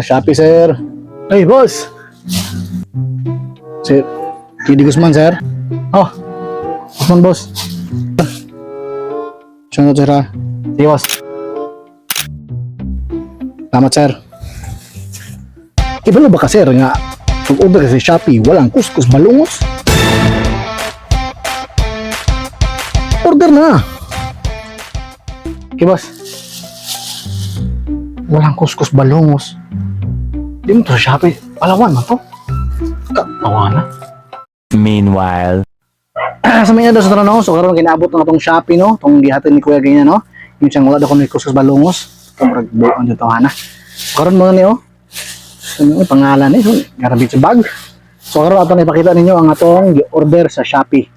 Shopee, sir. Hey, boss. Sir, Kidi Guzman, sir. Oh, Osman, boss. Sunod, sir, ha. Sige, boss. Salamat, sir. Ibalo ba ka, sir, nga pag-order ka sa Shopee, walang kuskus balungos? Order na. Okay, boss. Walang kuskus balungos. Di mo to sa Shopee. Palawan man to. Tawanan. Meanwhile, Sa mga daw sa tanong, so karon kinaabot na itong Shopee, no? Itong gihatid ni Kuya ganyan, no? Yung siyang wala daw kung may kuskus balungos. Ito, marag buong dito, ha, na. Karon mga niyo, ano yung pangalan so, garbage bag. So karon ato na ipakita ninyo ang atong order sa Shopee.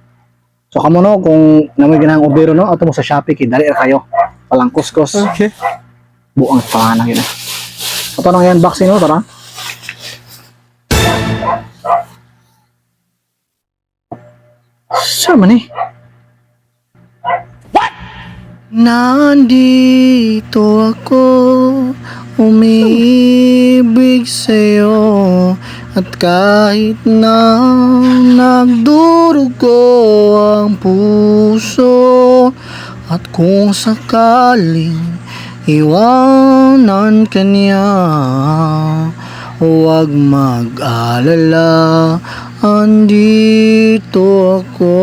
So kamo no kung namoy ginang order no, ato mo sa Shopee kay dali ra kayo. Palang kuskus. Okay. Buang pangalan yun. Ato nang yan boxing no, tara. Saan man eh? Nandito ako, umibig sa'yo. At kahit na nagdurugo ang puso, at kung sakaling iwanan ka niya, huwag mag-alala, andito ako.